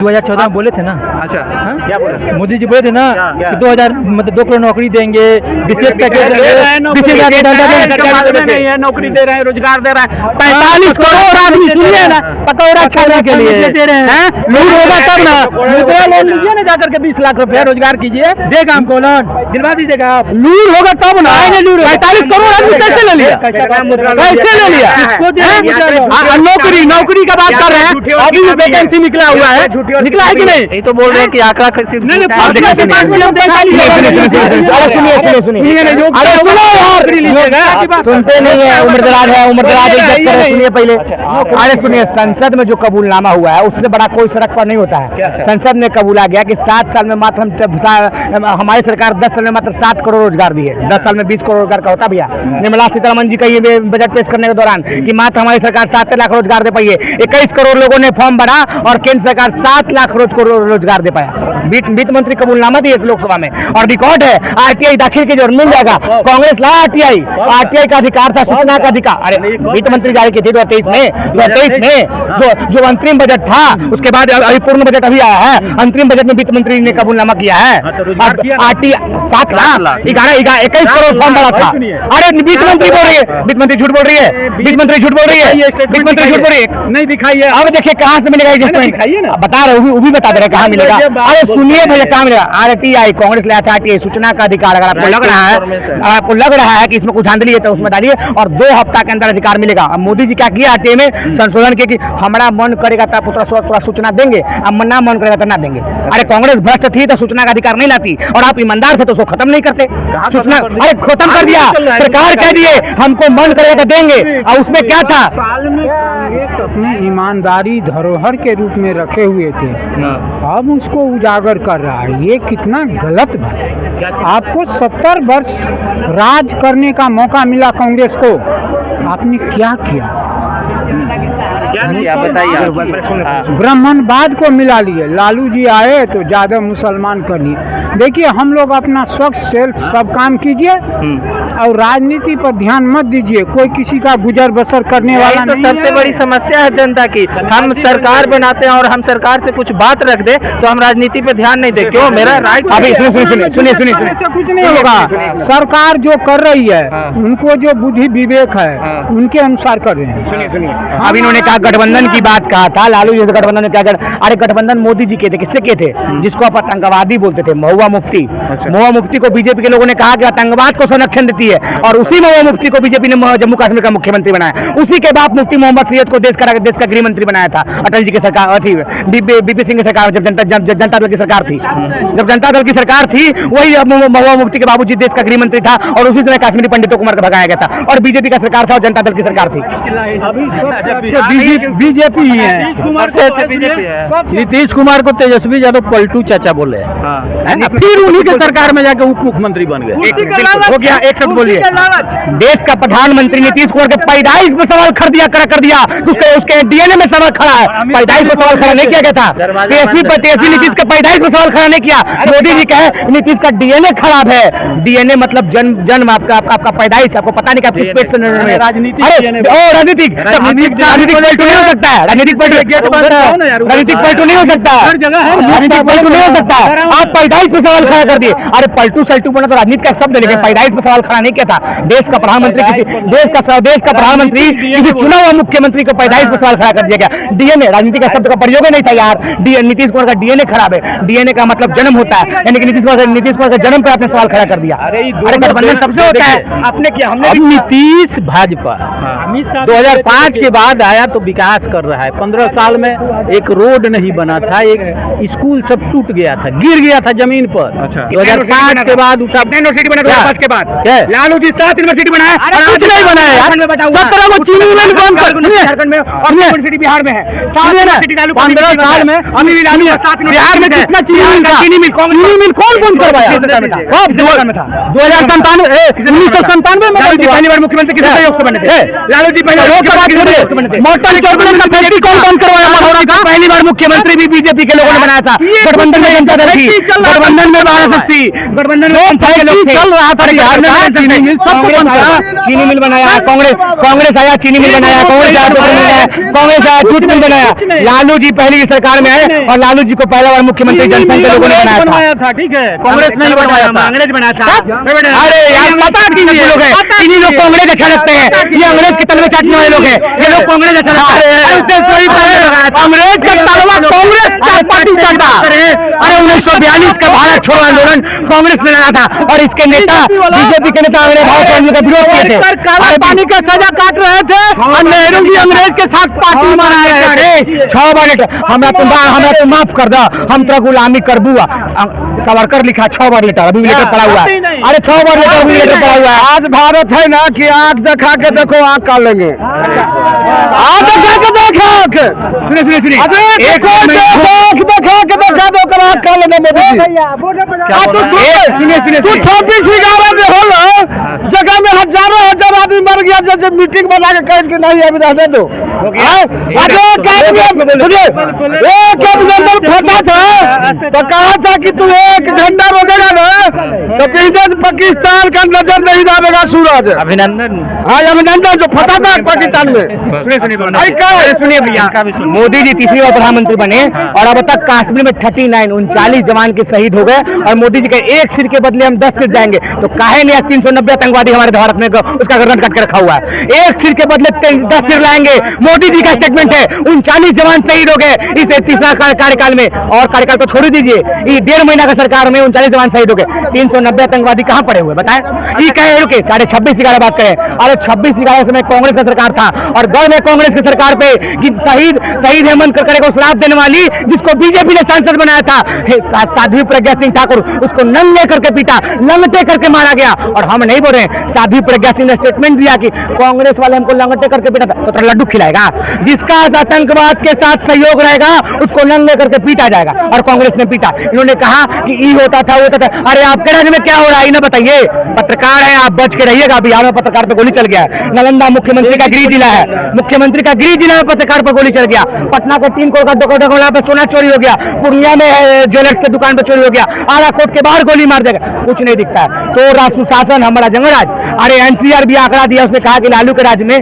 2014 में बोले थे ना। अच्छा हाँ? क्या बोले मोदी जी बोले थे ना कि 2000 मतलब 2 करोड़ नौकरी देंगे, विशेष पैकेज नहीं है, नौकरी दे रहे हैं, रोजगार दे रहे हैं। 45 करोड़ आदमी सुनिए ना पकौड़ा खाने के लिए लूट होगा तब ना। मुद्रा लोन लीजिए ना जाकर के 20 लाख रुपया रोजगार कीजिए, देगा हमको लोन, दिलवा दीजिएगा आप। लूट होगा तब ना। 45 करोड़ आदमी कैसे ले लिया, कैसे ले लिया? नौकरी का बात कर रहे हैं, अभी वैकेंसी निकला हुआ है, निकला है कि नहीं? ये तो बोल रहे हैं कि आंकड़ा सुनते नहीं है। उम्रदराज है, उम्रदराज सुनिए पहले। अरे सुनिए, संसद में जो कबूलनामा हुआ है उससे बड़ा कोई सड़क पर नहीं होता है। संसद ने कबूला गया कि 7 साल में मात्र हमारी सरकार 10 साल में मात्र 7 करोड़ रोजगार दिए। 10 साल में 20 करोड़ रोजगार का होता भैया। निर्मला सीतारमण जी का ये बजट पेश करने के दौरान कि मात्र हमारी सरकार 7 लाख रोजगार दे पाई है। 21 करोड़ लोगों ने फॉर्म भरा और केंद्र सरकार 7 लाख रोजगार दे पाया। वित्त मंत्री कबूलनामा दिए इस लोकसभा में और रिकॉर्ड है। आरटीआई दाखिल की जरूरत मिल जाएगा। कांग्रेस ला आरटीआई का अधिकार था, सूचना का अधिकार। अरे वित्त मंत्री जारी की थी 2023 में जो अंतरिम बजट था, उसके बाद अभी पूर्ण बजट अभी आया है। अंतरिम बजट में वित्त मंत्री ने कबूलनामा किया है। आरटीआई 7 लाख 21 करोड़ फॉर्म भरा था। अरे वित्त मंत्री बोल रही है, वित्त मंत्री झूठ बोल रही है, वित्त मंत्री झूठ बोल रही है, वित्त मंत्री झूठ बोल रही है। नहीं दिखाई है। अब देखिए कहाँ से मिलेगा, दिखाइए ना, बता रहे वो भी बता दे रहे कहाँ मिलेगा। अरे सुनिए भैया, कहाँ मिलेगा? आरटीआई कांग्रेस ले आता है, सूचना का अधिकार। अगर आपको लग रहा है कि इसमें कुछ धांधली है तो उसमें डालिए और 2 हफ्ता के अंदर अधिकार मिलेगा। अब मोदी जी क्या किया आरटीआई में संशोधन के कि हमारा मन करेगा तब थोड़ा सूचना देंगे, अब ना मन करेगा तो ना देंगे। अरे कांग्रेस भ्रष्ट थी तो सूचना का अधिकार नहीं लाती और आप ईमानदार थे तो उसको खत्म नहीं करते। सूचना अरे खत्म कर दिया, सरकार कह दिए हमको मन करेगा तो देंगे। और उसमें क्या था? साल में कांग्रेस अपने ईमानदारी धरोहर के रूप में रखे हुए थे, अब उसको उजागर कर रहा है। ये कितना गलत बात है। आपको 70 वर्ष राज करने का मौका मिला कांग्रेस को, आपने क्या किया? बताइए। ब्राह्मणवाद को मिला लिए। लालू जी आए तो ज्यादा मुसलमान कर लिए। देखिए, हम लोग अपना स्वच्छ सेल्फ सब काम कीजिए और राजनीति पर ध्यान मत दीजिए। कोई किसी का गुजर बसर करने वाला तो नहीं सबसे है। बड़ी समस्या है जनता की। हम सरकार बनाते हैं और हम सरकार से कुछ बात रख दे तो हम राजनीति पे ध्यान नहीं दे। क्यों? मेरा राइट। अभी सुनिए कुछ नहीं होगा। सरकार जो कर रही है उनको जो बुद्धि विवेक है उनके अनुसार कर रहे हैं। सुनिए अब इन्होंने कहा गठबंधन की बात कहा था। लालू जी गठबंधन क्या कर? अरे गठबंधन मोदी जी के थे, किससे के थे? जिसको आप आतंकवादी बोलते थे, महुआ मुफ्ती। महुआ मुफ्ती को बीजेपी के लोगों ने कहा कि आतंकवाद को संरक्षण देती है और उसी महुआ मुफ्ती को बीजेपी ने जम्मू कश्मीर का मुख्यमंत्री बनाया। उसी के बाद मुफ्ती मोहम्मद सैयद को देश का गृह मंत्री बनाया था अटल जी की सरकार थी, बीपी सिंह की सरकार, जब जनता दल की सरकार थी। जब जनता दल की सरकार थी वही महुआ मुफ्ती के बाबूजी देश का गृह मंत्री था और उसी समय कश्मीरी पंडितों को मारकर भगाया गया था और बीजेपी का सरकार था और जनता दल की सरकार थी। बीजेपी ही है। नीतीश कुमार को तेजस्वी यादव पलटू चाचा बोले, फिर उन्हीं के सरकार में जाके उप मुख्यमंत्री बन गए। हो गया। एक शब्द बोलिए। देश का प्रधानमंत्री नीतीश कुमार के पैदाइश में सवाल कर दिया उसके डीएनए में सवाल खड़ा है। पैदाइश में सवाल खड़ा नहीं किया गया था। तेजस्वी नीतीश के पैदाइश में सवाल खड़ा नहीं किया। मोदी जी कहे नीतीश का डीएनए खराब है। डीएनए मतलब जन्म आपका पैदाइश, आपको पता नहीं कि पेट से राजनीतिक पलटू नहीं हो सकता है। राजनीतिक पलटू नहीं हो सकता है। राजनीतिक पलटू नहीं हो सकता है। आप पैदाइश पे सवाल खड़ा कर दिए। अरे पलटू सल्टू बना तो राजनीति का शब्द है, लेकिन पैदाइश पे सवाल खड़ा नहीं किया था। देश का प्रधानमंत्री किसी चुना हुआ मुख्यमंत्री को पैदाइश पे सवाल खड़ा कर दिया गया। डीएनए राजनीति का शब्द का प्रयोग नहीं था यार। नीतीश कुमार का डीएनए खराब है। डीएनए का मतलब जन्म होता है, यानी कि नीतीश कुमार का जन्म पे आपने सवाल खड़ा कर दिया। अरे गठबंधन सबसे होता है। आपने किया, हमने। नीतीश भाजपा 2005 के बाद आया तो विकास कर रहा है। 15 साल में एक रोड नहीं बना था, एक स्कूल सब टूट गया था, गिर गया था जमीन पर। 2005 के बाद उठा यूनिवर्सिटी बना 2005 के बाद। लालू जी 7 यूनिवर्सिटी बनाया, कुछ नहीं बनाया यार। 17 को चीनी मिल बंद कर दिया झारखंड में और यूनिवर्सिटी बिहार में है। 15 साल में बिहार में कितना चीनी मिल कौन बंद करवाया? 2097 में 1997 में पहली बार मुख्यमंत्री किस सहयोग से बने थे? लालू जी पहले मोटर कैबिनेट का फैक्ट्री कौन करवाया मढ़ौरा का? पहली बार मुख्यमंत्री भी बीजेपी के लोगों ने बनाया था, गठबंधन में जनता दल थी, गठबंधन में महाशक्ति, गठबंधन में चल रहा था बिहार में। चीनी मिल बनाया कांग्रेस आया, चीनी मिल बनाया कांग्रेस आया, जूट मिल बनाया। लालू जी पहली सरकार में आए और लालू जी को पहला बार मुख्यमंत्री जनसंघ के लोगों ने बनाया था। ठीक है, कांग्रेस ने बनवाया था, अंग्रेज बनाया था। अरे यार पता कीजिए लोग हैं, इन्हीं लोग कांग्रेस अच्छा लगते हैं, ये अंग्रेज के तलवे चाटने वाले लोग हैं, ये लोग कांग्रेस अच्छा लगता है। अंग्रेज का तलवा कांग्रेस का पार्टी चाटता। अरे 1942 का भारत छोड़ो आंदोलन कांग्रेस ने लाया था और इसके नेता बीजेपी के नेता अंग्रेज भाव का विरोध किए थे। अरे पानी का सजा काट रहे थे और नेहरू जी अंग्रेज के साथ पार्टी मना रहे थे। 6 बार हमरा तो माफ कर दो, हम तो गुलामी कर बुआ। सावरकर लिखा 6 बार लेटर, अभी लेटर पड़ा हुआ है। अरे 6 बार लेटर अभी लेटर पड़ा हुआ है। आज भारत है ना कि आंख दिखा के देखो, आंख काट लेंगे। आंख दिखा के देखो, सुनिए एक और आंख दिखा के देखा दो, कर आंख काट लेंगे मोदी जी। सुनिए तू 26 11 में हो ना जगह में हजारों आदमी मर गया, जब मीटिंग बना के कह के नहीं अभी रहने दो। फंसा था तो कहा था कि तू एक झंडा रोकेगा ना तो कहीं पाकिस्तान का नजर नहीं डालेगा सूरज। अभिनंदन। हाँ अभिनंदन, जो फंसा था पाकिस्तान में। सुनिए भैया, मोदी जी तीसरी बार प्रधानमंत्री बने और अब तक कश्मीर में 39 जवान के शहीद हो गए और मोदी जी के एक सिर के बदले हम 10 सिर जाएंगे, तो काहे नहीं 390 आतंकवादी हमारे भारत में उसका गर्दन कट के रखा हुआ है। एक सिर के बदले 10 सिर लाएंगे। मोदी जी का स्टेटमेंट है 39 जवान शहीद हो गए इस तीसरा कार्यकाल में, और कार्यकाल तो छोड़ दीजिए, ये 1.5 महीना का सरकार में 39 जवान शहीद हो गए। 390 आतंकवादी कहाँ पड़े हुए बताएं? ये कहे रुके 26/11 बात करें। अरे 26/11 समय कांग्रेस का सरकार था और गर्व है कांग्रेस की सरकार पे कि शहीद हेमंत करकरे को श्राप देने वाली, जिसको बीजेपी ने सांसद बनाया था, साध्वी प्रज्ञा सिंह ठाकुर, उसको नंगे करके पीटा, लंगटे करके मारा गया। और हम नहीं बोल रहे, साध्वी प्रज्ञा सिंह ने स्टेटमेंट दिया कि कांग्रेस वाले हमको लंगटे करके पीटा था, तो लड्डू खिलाएगा। जिसका आतंकवाद के साथ सहयोग रहेगा उसको नंगे करके पीटा जाएगा, और कांग्रेस ने पीटा। इन्होंने कहा कि ये होता था वो होता था। अरे आपके राज्य में क्या हो रहा है ना बताइए? पत्रकार है, आप बच के रहिएगा। बिहार में पत्रकार पे गोली चल गया है। नालंदा मुख्यमंत्री का गृह जिला है, मुख्यमंत्री का गृह जिला में पत्रकार पर गोली चल गया। पटना के 3 करोड़ का दुकान पे सोना चोरी हो गया, पूर्णिया में ज्वेलर्स के दुकान पे चोरी हो गया, आला कोर्ट के बाहर गोली मार देगा, कुछ नहीं दिखता है। तो सुशासन हमारा जंगराज। अरे एनसीआर भी आंकड़ा दिया, उसने कहा कि लालू के राज्य में